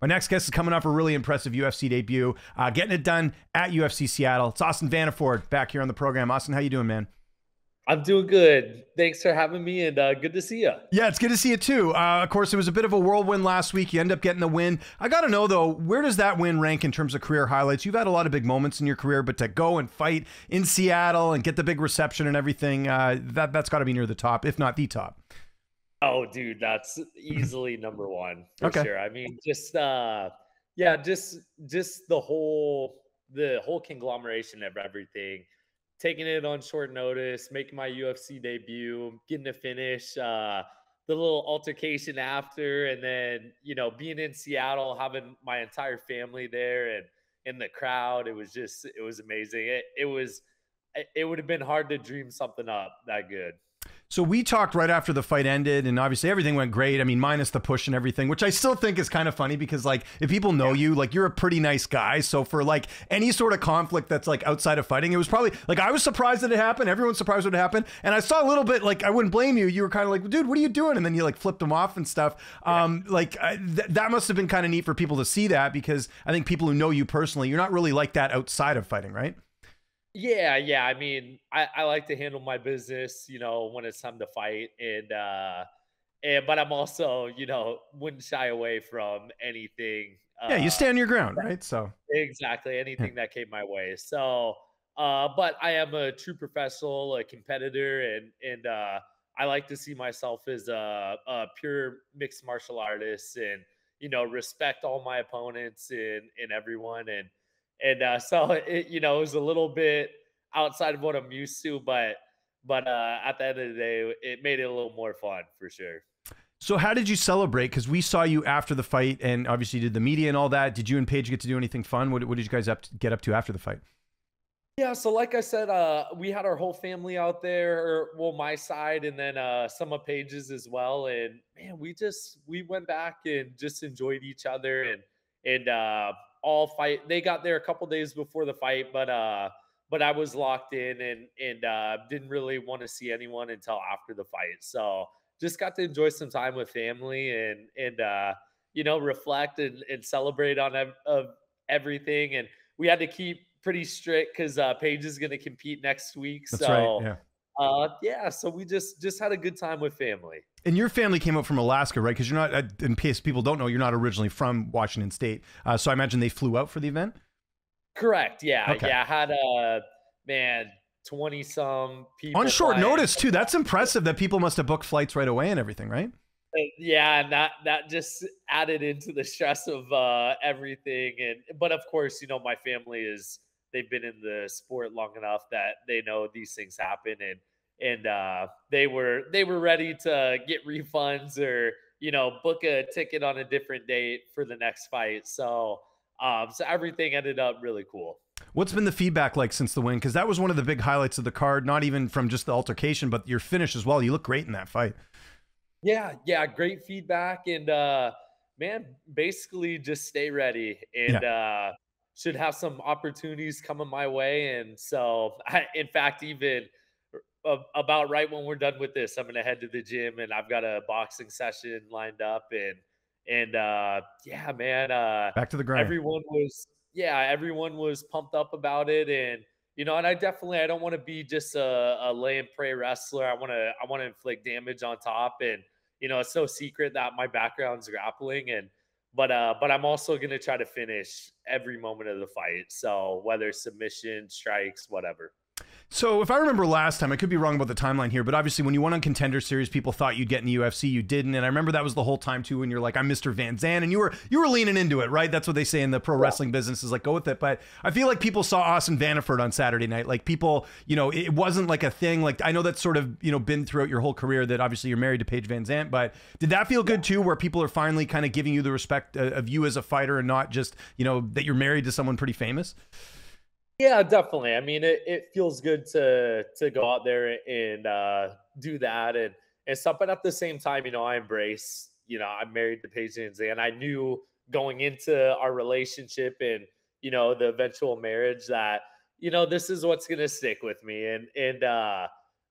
My next guest is coming off a really impressive UFC debut, getting it done at UFC Seattle. It's Austin Vanderford back here on the program. Austin, how you doing, man? I'm doing good. Thanks for having me, and good to see you. Yeah, it's good to see you too. Of course, it was a bit of a whirlwind last week. You end up getting the win. I got to know, though, where does that win rank in terms of career highlights? You've had a lot of big moments in your career, but to go and fight in Seattle and get the big reception and everything, that's got to be near the top, if not the top. Oh, dude, that's easily number one for Okay. sure. I mean, just the whole conglomeration of everything. Taking it on short notice, making my UFC debut, getting to finish, the little altercation after, and then being in Seattle, having my entire family there and in the crowd. It was amazing. It would have been hard to dream something up that good. So we talked right after the fight ended, and obviously everything went great. I mean, minus the push and everything, which I still think is kind of funny because, like, if people know you, like, you're a pretty nice guy. So for like any sort of conflict that's like outside of fighting, it was probably like I was surprised that it happened. Everyone's surprised that it happened, and I saw a little bit like I wouldn't blame you. You were kind of like, dude, what are you doing? And then you like flipped them off and stuff. That must have been kind of neat for people to see that because I think people who know you personally, you're not really like that outside of fighting, right? Yeah. I mean, I like to handle my business, when it's time to fight, but I'm also, wouldn't shy away from anything. Yeah, you stand your ground, right? So Exactly, yeah. anything that came my way. So, but I am a true professional, a competitor, and I like to see myself as a pure mixed martial artist, and respect all my opponents and everyone, so it was a little bit outside of what I'm used to, but at the end of the day, it made it a little more fun for sure. So how did you celebrate? Because we saw you after the fight, and obviously you did the media and all that. Did you and Paige get to do anything fun? What did you guys get up to after the fight? Yeah, so like I said, we had our whole family out there, or well, my side, and then some of Paige's as well. And man, we went back and just enjoyed each other, and all fight. They got there a couple days before the fight, but I was locked in and didn't really want to see anyone until after the fight. So just got to enjoy some time with family and reflect and celebrate on of everything. And we had to keep pretty strict because Paige is going to compete next week. That's right. So, Yeah. yeah, so we just had a good time with family. And your family came up from Alaska, right? Because you're not, in case people don't know, you're not originally from Washington State. So I imagine they flew out for the event. Correct. Yeah. Okay. Yeah. I had man, 20 some people On short flying. notice too. That's impressive that people must have booked flights right away and everything, right? Yeah, and that just added into the stress of everything. But of course, my family they've been in the sport long enough that they know these things happen, and they were ready to get refunds or book a ticket on a different date for the next fight. So everything ended up really cool. What's been the feedback like since the win? Because that was one of the big highlights of the card, not even from just the altercation, but your finish as well. You look great in that fight. Yeah, great feedback, and man, basically just stay ready and Yeah. should have some opportunities coming my way. And so, in fact, even about right when we're done with this, I'm gonna head to the gym, and I've got a boxing session lined up, and yeah, man, Back to the grind. everyone was pumped up about it, and I don't want to be just a lay and pray wrestler. I want to inflict damage on top, and it's no secret that my background's grappling, but I'm also gonna try to finish every moment of the fight. So whether submission, strikes, whatever. So if I remember last time, I could be wrong about the timeline here, but obviously when you won on Contender Series, people thought you'd get in the UFC, you didn't, and I remember that was the whole time too. When you're like, I'm Mr. Vanzant, and you were leaning into it, right? That's what they say in the pro wrestling business is like, go with it. But I feel like people saw Austin Vanderford on Saturday night. Like people, it wasn't like a thing. Like I know that's sort of been throughout your whole career. That obviously you're married to Paige Vanzant, but did that feel good too, where people are finally kind of giving you the respect of you as a fighter and not just that you're married to someone pretty famous? Yeah, definitely. I mean, it feels good to go out there and do that and stuff. But at the same time, I embrace. I'm married to Paige and I knew going into our relationship and the eventual marriage that this is what's gonna stick with me. And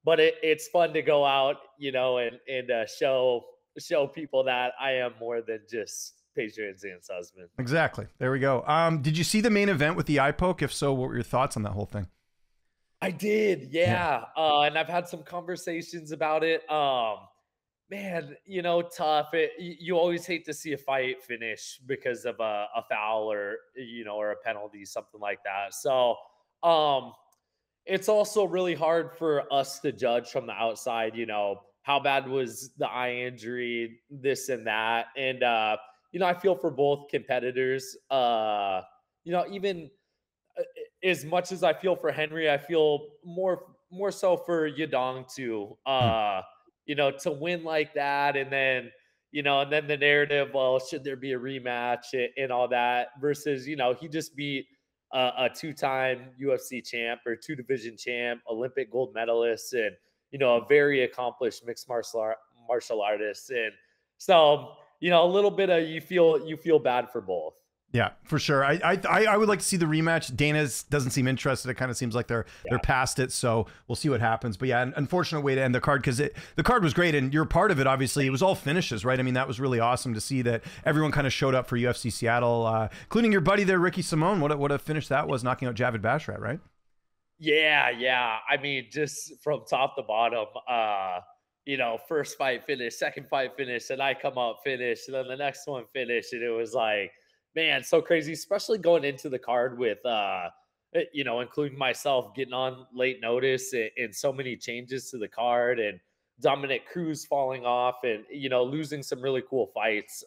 but it's fun to go out, and show people that I am more than just Paige Vanzant's husband. Exactly. There we go. Did you see the main event with the eye poke? If so, what were your thoughts on that whole thing? I did, Yeah. yeah. And I've had some conversations about it. Man, tough. You always hate to see a fight finish because of a foul or or a penalty, something like that. So, um, it's also really hard for us to judge from the outside. How bad was the eye injury, this and that, and I feel for both competitors. Even as much as I feel for Henry, I feel more so for Yadong too. Hmm. To win like that, and then the narrative, well, should there be a rematch and all that, versus he just beat a two-time UFC champ or two division champ, Olympic gold medalist, and a very accomplished mixed martial artist, and so a little bit of you feel bad for both. Yeah, for sure. I would like to see the rematch. Dana's doesn't seem interested. It kind of seems like they're past it. So we'll see what happens. But yeah, an unfortunate way to end the card, because the card was great and you're part of it. Obviously, it was all finishes, right? I mean, that was really awesome to see that everyone kind of showed up for UFC Seattle, including your buddy there, Ricky Simone. What a finish that was, knocking out Javid Bashrat, right? Yeah. I mean, just from top to bottom, first fight finish, second fight finish, and I come out finish, and then the next one finish, and it was like, man, so crazy, especially going into the card with including myself getting on late notice, and so many changes to the card, and Dominic Cruz falling off, and losing some really cool fights.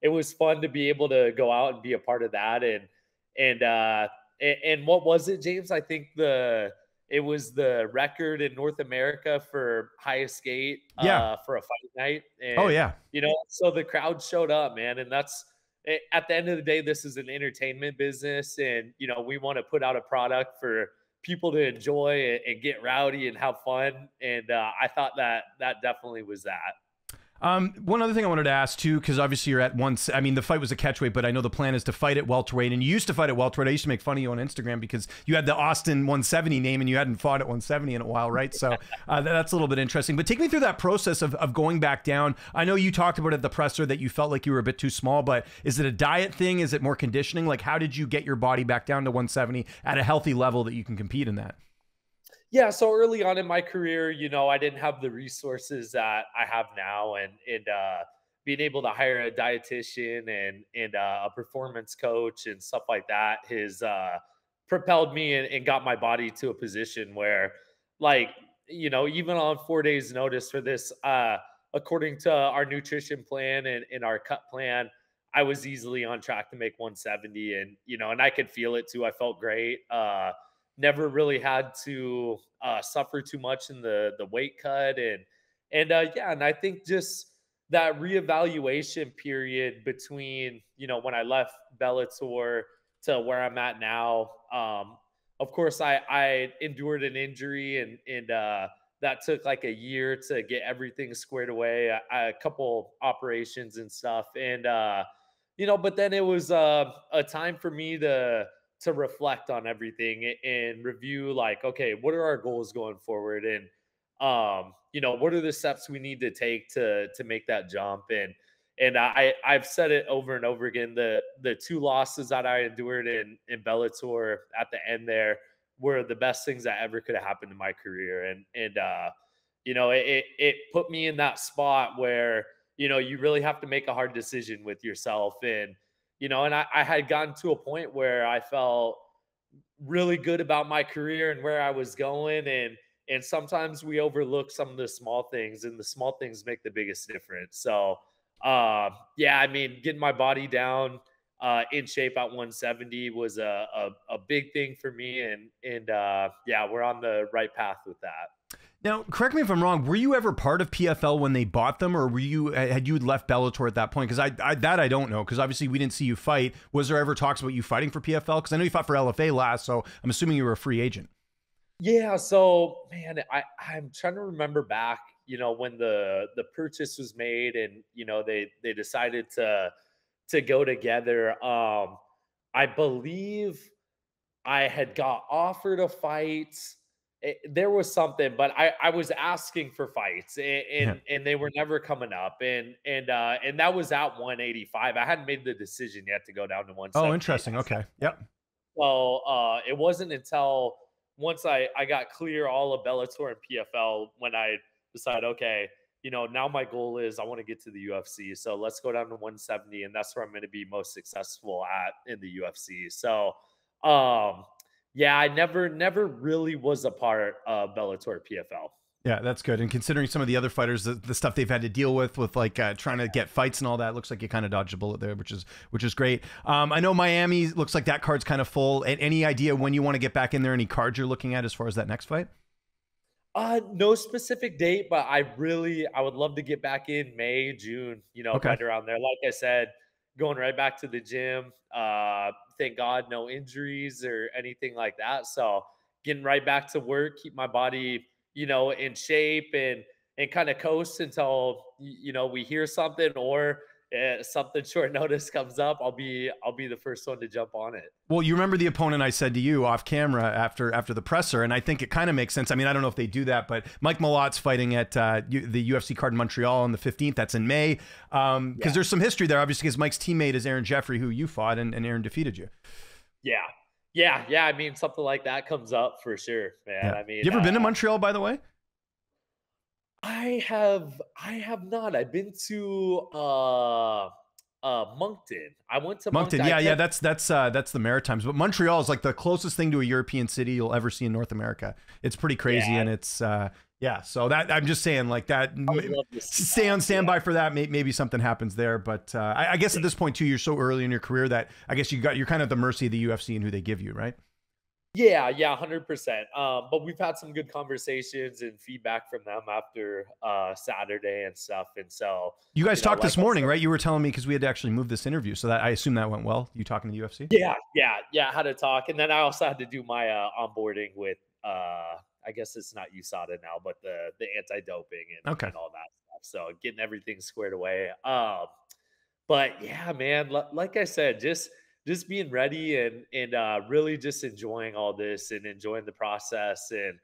It was fun to be able to go out and be a part of that, and what was it, James? I think it was the record in North America for highest gate Yeah. for a fight night. Oh And yeah. so the crowd showed up, man, and that's at the end of the day, this is an entertainment business, and we want to put out a product for people to enjoy and get rowdy and have fun. And I thought that definitely was that. One other thing I wanted to ask too, because obviously you're at once. I mean, the fight was a catchweight, but I know the plan is to fight at welterweight. And you used to fight at welterweight. I used to make fun of you on Instagram because you had the Austin 170 name and you hadn't fought at 170 in a while, right? So that's a little bit interesting. But take me through that process of going back down. I know you talked about at the presser that you felt like you were a bit too small, but is it a diet thing? Is it more conditioning? Like, how did you get your body back down to 170 at a healthy level that you can compete in that? Yeah, so early on in my career, I didn't have the resources that I have now, and being able to hire a dietitian and a performance coach and stuff like that has propelled me and got my body to a position where, like, even on 4 days' notice for this, according to our nutrition plan and our cut plan, I was easily on track to make 170, and I could feel it too. I felt great. Never really had to suffer too much in the weight cut, and I think just that reevaluation period between when I left Bellator to where I'm at now. Of course, I endured an injury, and that took like a year to get everything squared away. A couple operations and stuff, and but then it was a time for me to reflect on everything and review, like, okay, what are our goals going forward, and what are the steps we need to take to make that jump, and I've said it over and over again, the two losses that I endured in Bellator at the end there were the best things that ever could have happened in my career, and it put me in that spot where you really have to make a hard decision with yourself, and I had gotten to a point where I felt really good about my career and where I was going. And sometimes we overlook some of the small things, and the small things make the biggest difference. So yeah, I mean, getting my body down in shape at 170 was a big thing for me. And yeah, we're on the right path with that. Now, correct me if I'm wrong. Were you ever part of PFL when they bought them, or were you had you left Bellator at that point? Because I don't know. Because obviously we didn't see you fight. Was there ever talks about you fighting for PFL? Because I know you fought for LFA last, so I'm assuming you were a free agent. Yeah, so man, I'm trying to remember back, when the purchase was made, and they decided to go together. I believe I had got offered a fight, there was something, but I was asking for fights, Yeah. and they were never coming up, and that was at 185. I hadn't made the decision yet to go down to Oh, 178. interesting. Okay. Yep. So it wasn't until once I got clear all of Bellator and PFL when I decided, okay, now my goal is I want to get to the UFC. So let's go down to 170, and that's where I'm going to be most successful at in the UFC. So um, yeah, I never really was a part of Bellator PFL. Yeah, that's good. And considering some of the other fighters, the stuff they've had to deal with like trying to get fights and all that, looks like you kind of dodged a bullet there, which is great. I know Miami looks like that card's kind of full. Any idea when you want to get back in there? Any cards you're looking at as far as that next fight? No specific date, but I would love to get back in May, June, Okay. right around there. Like I said, going right back to the gym. Thank God no injuries or anything like that. So getting right back to work, keep my body, in shape and kind of coast until we hear something or something short notice comes up. I'll be the first one to jump on it. Well, you remember the opponent I said to you off camera after the presser, and I think it kind of makes sense. I mean, I don't know if they do that, but Mike Malott's fighting at the UFC card in Montreal on the 15th. That's in May. Because there's some history there, obviously, because Mike's teammate is Aaron Jeffrey, who you fought, and Aaron defeated you. Yeah. I mean, something like that comes up for sure, man. Yeah. I mean, You ever been to Montreal, by the way? I have not. I've been to Moncton. I went to Moncton, Moncton. yeah, that's the Maritimes, but Montreal is like the closest thing to a European city you'll ever see in North America. It's pretty crazy, and it's yeah. So that I'm just saying, like that. Stay on standby for that. Maybe something happens there, but I guess at this point too, you're so early in your career that I guess you're kind of at the mercy of the UFC and who they give you, right? Yeah, 100%. But we've had some good conversations and feedback from them after Saturday and stuff. And so you guys talked like this morning, right? You were telling me because we had to actually move this interview, so that I assume that went well. You talking to the UFC? Yeah. I had to talk, and then I also had to do my onboarding with I guess it's not USADA now, but the anti-doping and all that stuff. So getting everything squared away. But yeah, man, like I said, just being ready and really just enjoying all this and enjoying the process and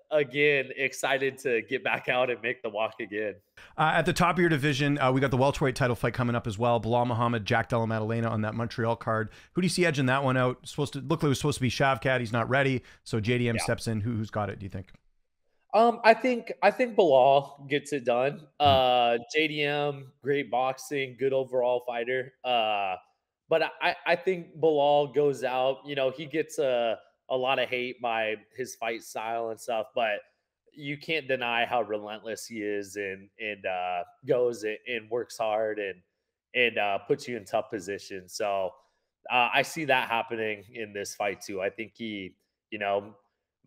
again excited to get back out and make the walk again. At the top of your division, we got the welterweight title fight coming up as well. Belal Muhammad, Jack Della Maddalena on that Montreal card. Who do you see edging that one out? Look like it was supposed to be Shavkat. He's not ready, so JDM steps in. Who's got it? Do you think? I think Belal gets it done. JDM, great boxing, good overall fighter. But I think Belal goes out. He gets a lot of hate by his fight style and stuff, but you can't deny how relentless he is and goes and works hard and puts you in tough positions. So I see that happening in this fight too. I think he,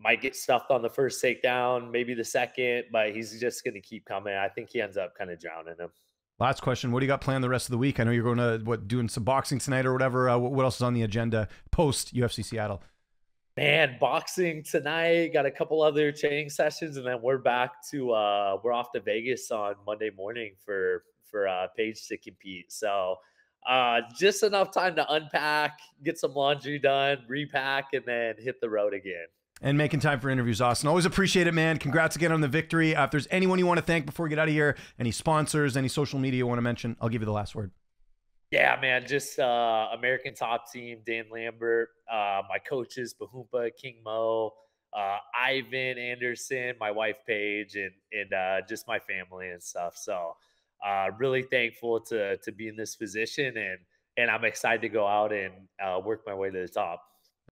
might get stuffed on the first takedown, maybe the second, but he's just going to keep coming. I think he ends up kind of drowning him. Last question. What do you got planned the rest of the week? I know you're going to doing some boxing tonight or whatever. What else is on the agenda post UFC Seattle? Man, boxing tonight. Got a couple other training sessions, and then we're back to we're off to Vegas on Monday morning for Paige to compete. So just enough time to unpack, get some laundry done, repack, and then hit the road again. And making time for interviews, Austin. Always appreciate it, man. Congrats again on the victory. If there's anyone you want to thank before we get out of here, any sponsors, any social media you want to mention, I'll give you the last word. Yeah, man, just American Top Team, Dan Lambert, my coaches, Bahumpa, King Mo, Ivan Anderson, my wife Paige, and just my family and stuff. So really thankful to be in this position, and I'm excited to go out and work my way to the top.